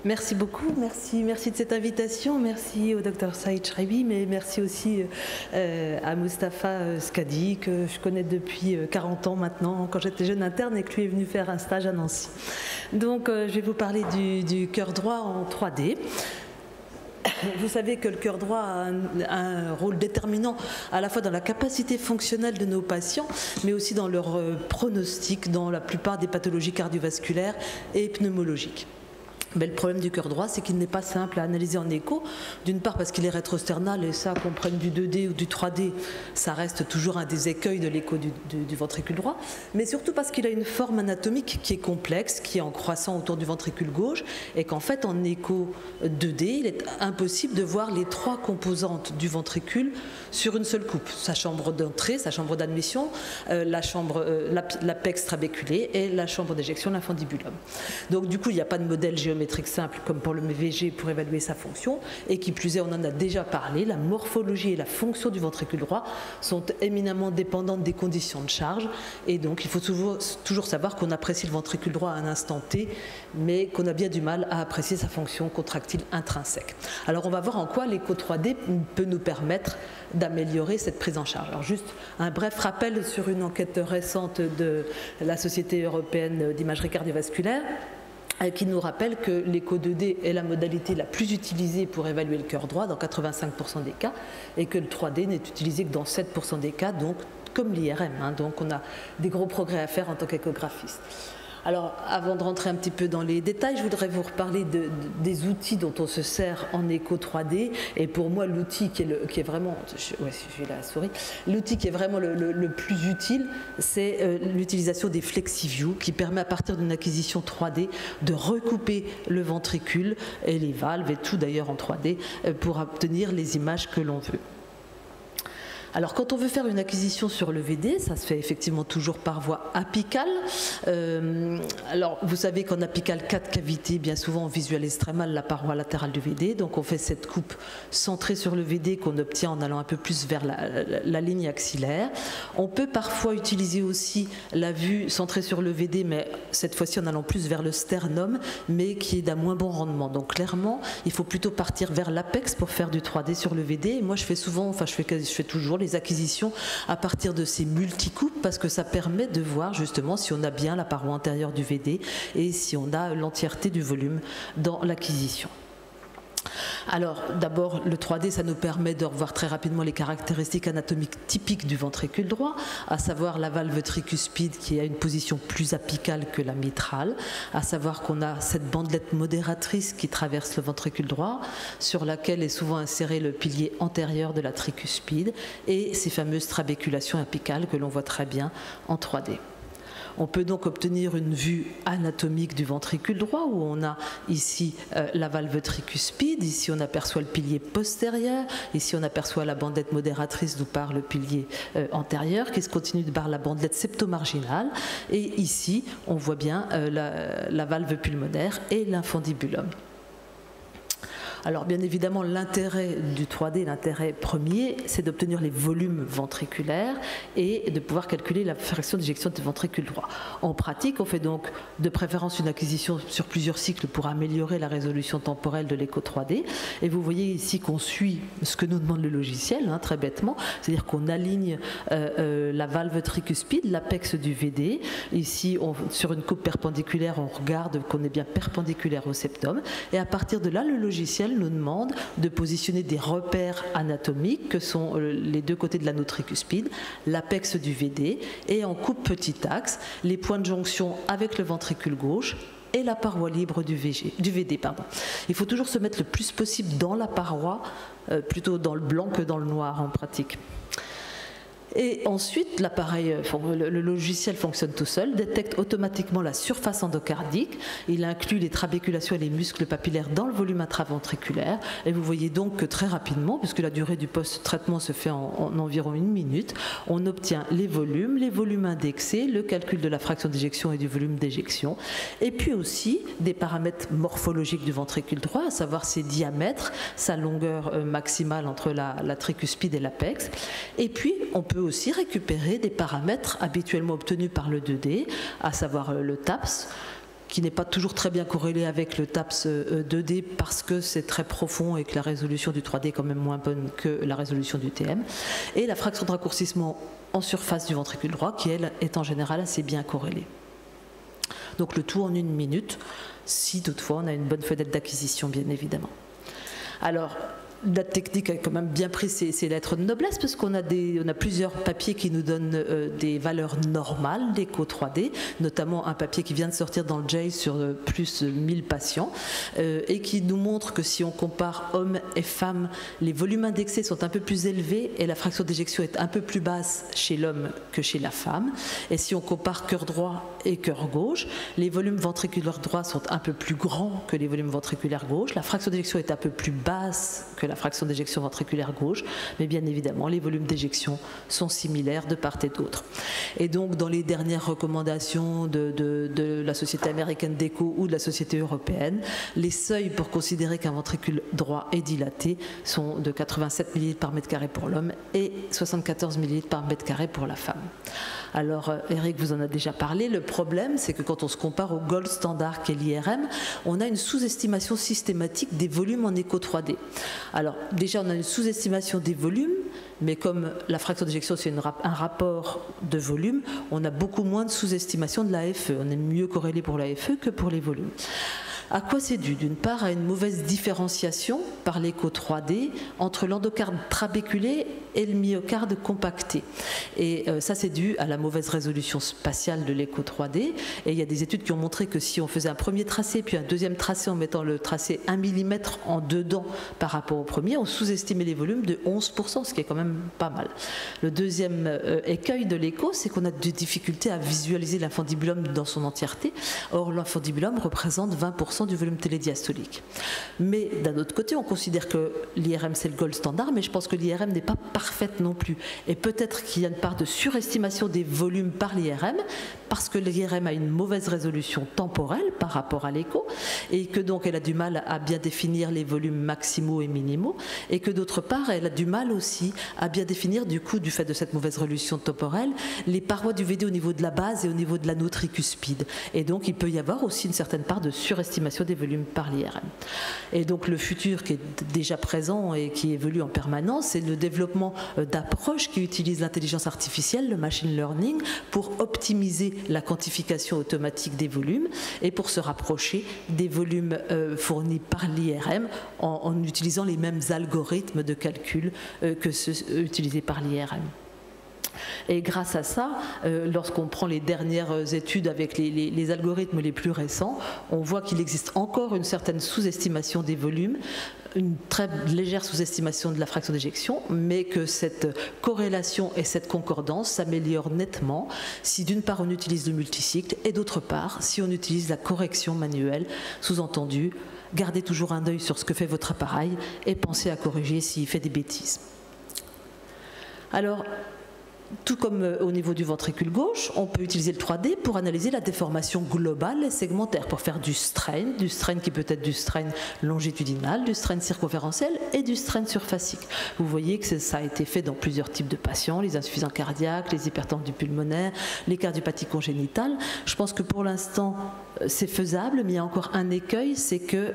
Merci beaucoup, merci de cette invitation, merci au Dr Saïd Chreibi, mais merci aussi à Mustapha Skadi, que je connais depuis 40 ans maintenant, quand j'étais jeune interne et que lui est venu faire un stage à Nancy. Donc je vais vous parler du cœur droit en 3D. Vous savez que le cœur droit a un rôle déterminant à la fois dans la capacité fonctionnelle de nos patients, mais aussi dans leur pronostic dans la plupart des pathologies cardiovasculaires et pneumologiques. Mais le problème du cœur droit, c'est qu'il n'est pas simple à analyser en écho. D'une part parce qu'il est rétrosternal, et ça, qu'on prenne du 2D ou du 3D, ça reste toujours un des écueils de l'écho du ventricule droit. Mais surtout parce qu'il a une forme anatomique qui est complexe, qui est en croissant autour du ventricule gauche, et qu'en fait, en écho 2D, il est impossible de voir les trois composantes du ventricule sur une seule coupe. Sa chambre d'entrée, sa chambre d'admission, l'apex trabéculé et la chambre d'éjection, l'infundibulum. Donc du coup, il n'y a pas de modèle géométrique simple comme pour le VG pour évaluer sa fonction, et qui plus est, on en a déjà parlé, la morphologie et la fonction du ventricule droit sont éminemment dépendantes des conditions de charge, et donc il faut toujours savoir qu'on apprécie le ventricule droit à un instant T, mais qu'on a bien du mal à apprécier sa fonction contractile intrinsèque. Alors on va voir en quoi l'écho 3D peut nous permettre d'améliorer cette prise en charge. Alors juste un bref rappel sur une enquête récente de la Société européenne d'imagerie cardiovasculaire, qui nous rappelle que l'écho 2D est la modalité la plus utilisée pour évaluer le cœur droit dans 85% des cas, et que le 3D n'est utilisé que dans 7% des cas, donc comme l'IRM. Donc on a des gros progrès à faire en tant qu'échographiste. Alors, avant de rentrer un petit peu dans les détails, je voudrais vous reparler des outils dont on se sert en écho 3D. Et pour moi, l'outil qui est vraiment, j'ai la souris, l'outil qui est vraiment le plus utile, c'est l'utilisation des FlexiView, qui permet à partir d'une acquisition 3D de recouper le ventricule et les valves et tout d'ailleurs en 3D pour obtenir les images que l'on veut. Alors quand on veut faire une acquisition sur le VD, ça se fait effectivement toujours par voie apicale. Alors vous savez qu'en apicale 4 cavités, bien souvent on visualise très mal la paroi latérale du VD, donc on fait cette coupe centrée sur le VD qu'on obtient en allant un peu plus vers la ligne axillaire. On peut parfois utiliser aussi la vue centrée sur le VD, mais cette fois-ci en allant plus vers le sternum, mais qui est d'un moins bon rendement. Donc clairement, il faut plutôt partir vers l'apex pour faire du 3D sur le VD. Et moi je fais souvent, enfin je fais toujours les acquisitions à partir de ces multicoupes, parce que ça permet de voir justement si on a bien la paroi antérieure du VD et si on a l'entièreté du volume dans l'acquisition. Alors d'abord, le 3D, ça nous permet de revoir très rapidement les caractéristiques anatomiques typiques du ventricule droit, à savoir la valve tricuspide qui a une position plus apicale que la mitrale, à savoir qu'on a cette bandelette modératrice qui traverse le ventricule droit, sur laquelle est souvent inséré le pilier antérieur de la tricuspide, et ces fameuses trabéculations apicales que l'on voit très bien en 3D. On peut donc obtenir une vue anatomique du ventricule droit où on a ici la valve tricuspide, ici on aperçoit le pilier postérieur, ici on aperçoit la bandelette modératrice d'où part le pilier antérieur qui se continue par la bandelette septomarginale, et ici on voit bien la valve pulmonaire et l'infundibulum. Alors bien évidemment, l'intérêt du 3D, l'intérêt premier, c'est d'obtenir les volumes ventriculaires et de pouvoir calculer la fraction d'éjection du ventricule droit. En pratique, on fait donc de préférence une acquisition sur plusieurs cycles pour améliorer la résolution temporelle de l'écho 3D. Et vous voyez ici qu'on suit ce que nous demande le logiciel, très bêtement, c'est-à-dire qu'on aligne la valve tricuspide, l'apex du VD. Ici, sur une coupe perpendiculaire, on regarde qu'on est bien perpendiculaire au septum. Et à partir de là, le logiciel nous demande de positionner des repères anatomiques que sont les deux côtés de l'anneau tricuspide, l'apex du VD, et en coupe petit axe, les points de jonction avec le ventricule gauche et la paroi libre du VD. Il faut toujours se mettre le plus possible dans la paroi, plutôt dans le blanc que dans le noir en pratique. Et ensuite, l'appareil, le logiciel fonctionne tout seul, détecte automatiquement la surface endocardique, il inclut les trabéculations et les muscles papillaires dans le volume intraventriculaire, et vous voyez donc que très rapidement, puisque la durée du post-traitement se fait en environ 1 minute, on obtient les volumes indexés, le calcul de la fraction d'éjection et du volume d'éjection, et puis aussi des paramètres morphologiques du ventricule droit, à savoir ses diamètres, sa longueur maximale entre la tricuspide et l'apex, et puis on peut aussi récupérer des paramètres habituellement obtenus par le 2D, à savoir le TAPS, qui n'est pas toujours très bien corrélé avec le TAPS 2D parce que c'est très profond et que la résolution du 3D est quand même moins bonne que la résolution du TM. Et la fraction de raccourcissement en surface du ventricule droit qui, elle, est en général assez bien corrélée. Donc le tout en 1 minute, si toutefois on a une bonne fenêtre d'acquisition, bien évidemment. Alors, la technique a quand même bien pris ses lettres de noblesse parce qu'on a, plusieurs papiers qui nous donnent des valeurs normales d'écho 3D, notamment un papier qui vient de sortir dans le JAY sur plus de 1000 patients et qui nous montre que si on compare hommes et femmes, les volumes indexés sont un peu plus élevés et la fraction d'éjection est un peu plus basse chez l'homme que chez la femme. Et si on compare cœur droit et cœur gauche, les volumes ventriculaires droits sont un peu plus grands que les volumes ventriculaires gauche, la fraction d'éjection est un peu plus basse que la fraction d'éjection ventriculaire gauche, mais bien évidemment, les volumes d'éjection sont similaires de part et d'autre. Et donc, dans les dernières recommandations de la Société américaine d'écho ou de la Société européenne, les seuils pour considérer qu'un ventricule droit est dilaté sont de 87 ml par mètre carré pour l'homme et 74 ml par mètre carré pour la femme. Alors, Eric vous en a déjà parlé, le problème, c'est que quand on se compare au gold standard qu'est l'IRM, on a une sous-estimation systématique des volumes en écho 3D. Alors, déjà, on a une sous-estimation des volumes, mais comme la fraction d'éjection, c'est un rapport de volume, on a beaucoup moins de sous-estimation de l'AFE. On est mieux corrélé pour l'AFE que pour les volumes. À quoi c'est dû? D'une part, à une mauvaise différenciation par l'écho 3D entre l'endocarde trabéculé et le myocarde compacté. Et ça, c'est dû à la mauvaise résolution spatiale de l'écho 3D. Et il y a des études qui ont montré que si on faisait un premier tracé, puis un deuxième tracé en mettant le tracé 1 mm en dedans par rapport au premier, on sous-estimait les volumes de 11%, ce qui est quand même pas mal. Le deuxième écueil de l'écho, c'est qu'on a des difficultés à visualiser l'infundibulum dans son entièreté. Or, l'infundibulum représente 20% du volume télédiastolique. Mais d'un autre côté, on considère que l'IRM c'est le gold standard, mais je pense que l'IRM n'est pas parfaite non plus. Et peut-être qu'il y a une part de surestimation des volumes par l'IRM, parce que l'IRM a une mauvaise résolution temporelle par rapport à l'écho, et que donc elle a du mal à bien définir les volumes maximaux et minimaux, et que d'autre part, elle a du mal aussi à bien définir, du coup, du fait de cette mauvaise résolution temporelle, les parois du VD au niveau de la base et au niveau de l'anneau tricuspide. Et donc, il peut y avoir aussi une certaine part de surestimation des volumes par l'IRM. Et donc le futur qui est déjà présent et qui évolue en permanence, c'est le développement d'approches qui utilisent l'intelligence artificielle, le machine learning, pour optimiser la quantification automatique des volumes et pour se rapprocher des volumes fournis par l'IRM en utilisant les mêmes algorithmes de calcul que ceux utilisés par l'IRM. Et grâce à ça, lorsqu'on prend les dernières études avec les algorithmes les plus récents, on voit qu'il existe encore une certaine sous-estimation des volumes, une très légère sous-estimation de la fraction d'éjection, mais que cette corrélation et cette concordance s'améliorent nettement si d'une part on utilise le multicycle et d'autre part si on utilise la correction manuelle, sous-entendu, gardez toujours un œil sur ce que fait votre appareil et pensez à corriger s'il fait des bêtises. Alors, tout comme au niveau du ventricule gauche, on peut utiliser le 3D pour analyser la déformation globale et segmentaire, pour faire du strain qui peut être du strain longitudinal, du strain circonférentiel et du strain surfacique. Vous voyez que ça a été fait dans plusieurs types de patients, les insuffisants cardiaques, les hypertendus pulmonaires, les cardiopathies congénitales. Je pense que pour l'instant, c'est faisable, mais il y a encore un écueil, c'est que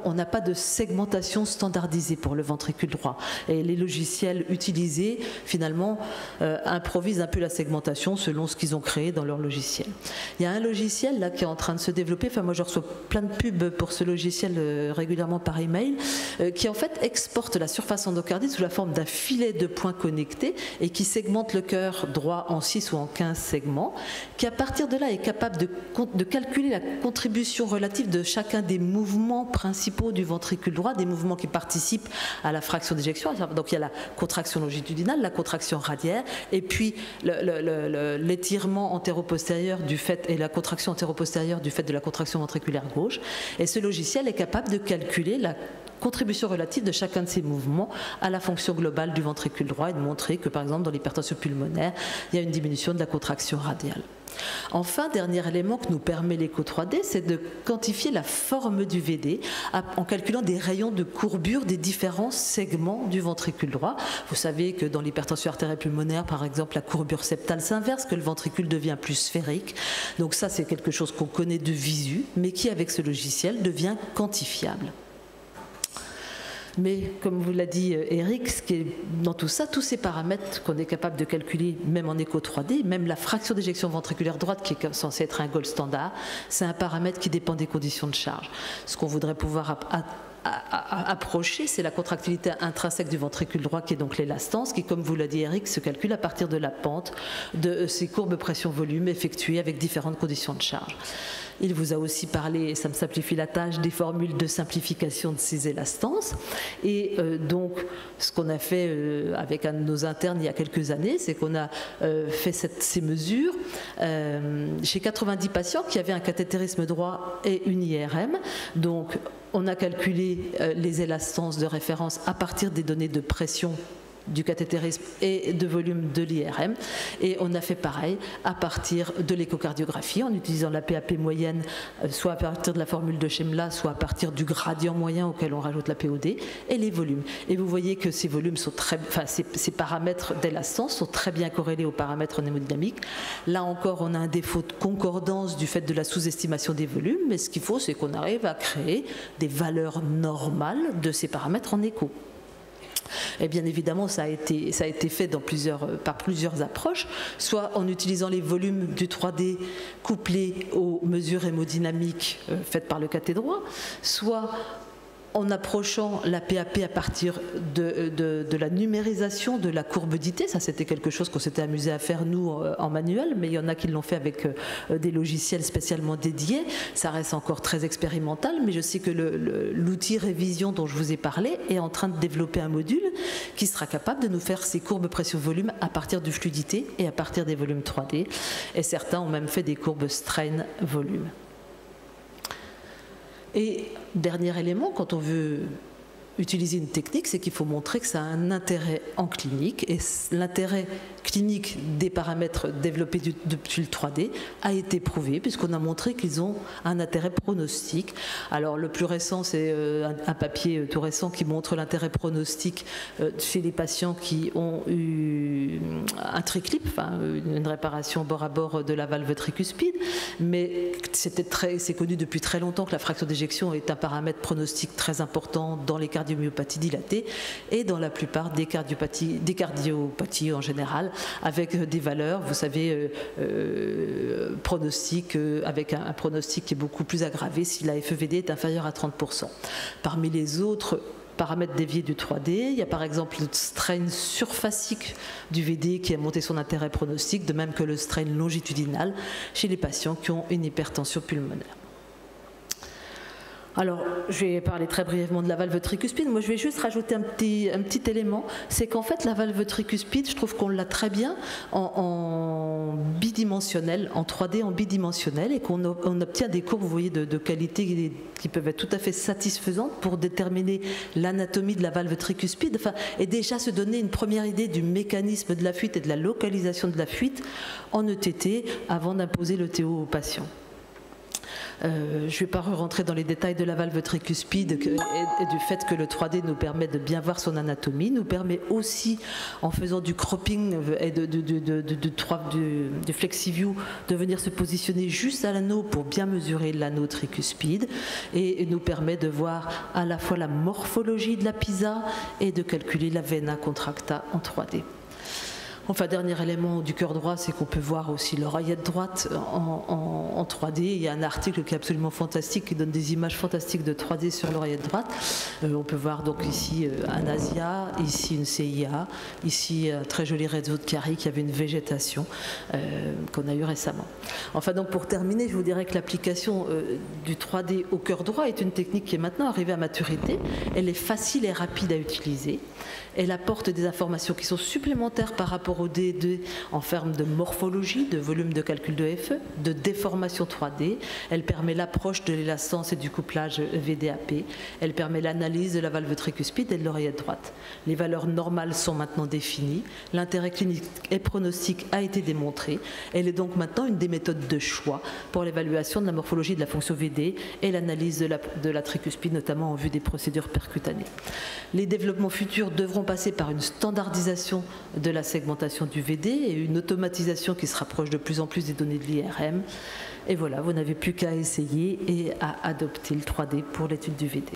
on n'a pas de segmentation standardisée pour le ventricule droit. Et les logiciels utilisés, finalement, improvisent un peu la segmentation selon ce qu'ils ont créé dans leur logiciel. Il y a un logiciel là qui est en train de se développer, enfin moi je reçois plein de pubs pour ce logiciel régulièrement par email, qui en fait exporte la surface endocardique sous la forme d'un filet de points connectés et qui segmente le cœur droit en 6 ou en 15 segments, qui à partir de là est capable de calculer la contribution relative de chacun des mouvements principaux du ventricule droit, des mouvements qui participent à la fraction d'éjection. Donc il y a la contraction longitudinale, la contraction radiaire, et puis l'étirement antéro-postérieur du fait, et la contraction antéro-postérieure du fait de la contraction ventriculaire gauche. Et ce logiciel est capable de calculer la contribution relative de chacun de ces mouvements à la fonction globale du ventricule droit et de montrer que, par exemple, dans l'hypertension pulmonaire, il y a une diminution de la contraction radiale. Enfin, dernier élément que nous permet l'écho 3D, c'est de quantifier la forme du VD en calculant des rayons de courbure des différents segments du ventricule droit. Vous savez que dans l'hypertension artérielle pulmonaire, par exemple, la courbure septale s'inverse, que le ventricule devient plus sphérique. Donc ça, c'est quelque chose qu'on connaît de visu, mais qui, avec ce logiciel, devient quantifiable. Mais comme vous l'a dit Eric, ce qui est dans tout ça, tous ces paramètres qu'on est capable de calculer, même en écho 3D, même la fraction d'éjection ventriculaire droite qui est censée être un gold standard, c'est un paramètre qui dépend des conditions de charge. Ce qu'on voudrait pouvoir approcher, c'est la contractilité intrinsèque du ventricule droit, qui est donc l'élastance, qui, comme vous l'a dit Eric, se calcule à partir de la pente de ces courbes pression-volume effectuées avec différentes conditions de charge. Il vous a aussi parlé, et ça me simplifie la tâche, des formules de simplification de ces élastances. Et donc, ce qu'on a fait avec un de nos internes il y a quelques années, c'est qu'on a fait ces mesures chez 90 patients qui avaient un cathétérisme droit et une IRM. Donc, on a calculé les élastances de référence à partir des données de pression du cathétérisme et de volume de l'IRM, et on a fait pareil à partir de l'échocardiographie en utilisant la PAP moyenne, soit à partir de la formule de Schemla, soit à partir du gradient moyen auquel on rajoute la POD, et les volumes. Et vous voyez que ces volumes sont ces paramètres d'élastance sont très bien corrélés aux paramètres hémodynamiques. Là encore, on a un défaut de concordance du fait de la sous-estimation des volumes, mais ce qu'il faut, c'est qu'on arrive à créer des valeurs normales de ces paramètres en écho. Et bien évidemment, ça a été fait par plusieurs approches, soit en utilisant les volumes du 3D couplés aux mesures hémodynamiques faites par le cathé droit, soit en approchant la PAP à partir de la numérisation de la courbe d'IT. Ça, c'était quelque chose qu'on s'était amusé à faire, nous, en manuel, mais il y en a qui l'ont fait avec des logiciels spécialement dédiés. Ça reste encore très expérimental, mais je sais que l'outil révision dont je vous ai parlé est en train de développer un module qui sera capable de nous faire ces courbes pression-volume à partir du fluidité et à partir des volumes 3D. Et certains ont même fait des courbes strain-volume. Et dernier élément, quand on veut utiliser une technique, c'est qu'il faut montrer que ça a un intérêt en clinique, et l'intérêt clinique des paramètres développés depuis le 3D a été prouvé, puisqu'on a montré qu'ils ont un intérêt pronostique. Alors le plus récent, c'est un papier tout récent qui montre l'intérêt pronostique chez les patients qui ont eu un triclip, enfin une réparation bord à bord de la valve tricuspide, mais c'est connu depuis très longtemps que la fraction d'éjection est un paramètre pronostique très important dans les cardiomyopathies dilatées et dans la plupart des cardiopathies en général, avec des valeurs, vous savez, pronostic, avec un pronostic qui est beaucoup plus aggravé si la FEVD est inférieure à 30%. Parmi les autres paramètres déviés du 3D, il y a par exemple le strain surfacique du VD qui a monté son intérêt pronostique, de même que le strain longitudinal chez les patients qui ont une hypertension pulmonaire. Alors, je vais parler très brièvement de la valve tricuspide. Moi, je vais juste rajouter un petit élément. C'est qu'en fait, la valve tricuspide, je trouve qu'on l'a très bien en bidimensionnel, en 3D en bidimensionnel, et qu'on obtient des courbes, vous voyez, de qualité qui peuvent être tout à fait satisfaisantes pour déterminer l'anatomie de la valve tricuspide, et déjà se donner une première idée du mécanisme de la fuite et de la localisation de la fuite en ETT avant d'imposer le TO aux patients. Je ne vais pas rentrer dans les détails de la valve tricuspide et du fait que le 3D nous permet de bien voir son anatomie, nous permet aussi, en faisant du cropping et du FlexiView, de venir se positionner juste à l'anneau pour bien mesurer l'anneau tricuspide, et nous permet de voir à la fois la morphologie de la PISA et de calculer la vena contracta en 3D. Enfin, dernier élément du cœur droit, c'est qu'on peut voir aussi l'oreillette droite en 3D. Il y a un article qui est absolument fantastique, qui donne des images fantastiques de 3D sur l'oreillette droite. On peut voir donc ici un ASIA, ici une CIA, ici un très joli réseau de Chiari qui avait une végétation qu'on a eu récemment. Enfin, donc pour terminer, je vous dirais que l'application du 3D au cœur droit est une technique qui est maintenant arrivée à maturité. Elle est facile et rapide à utiliser. Elle apporte des informations qui sont supplémentaires par rapport rapport au DD en termes de morphologie, de volume de calcul de FE, de déformation 3D. Elle permet l'approche de l'élastance et du couplage VDAP. Elle permet l'analyse de la valve tricuspide et de l'oreillette droite. Les valeurs normales sont maintenant définies. L'intérêt clinique et pronostic a été démontré. Elle est donc maintenant une des méthodes de choix pour l'évaluation de la morphologie de la fonction VD et l'analyse de la tricuspide, notamment en vue des procédures percutanées. Les développements futurs devront passer par une standardisation de la segmentation du VD et une automatisation qui se rapproche de plus en plus des données de l'IRM. Et voilà, vous n'avez plus qu'à essayer et à adopter le 3D pour l'étude du VD.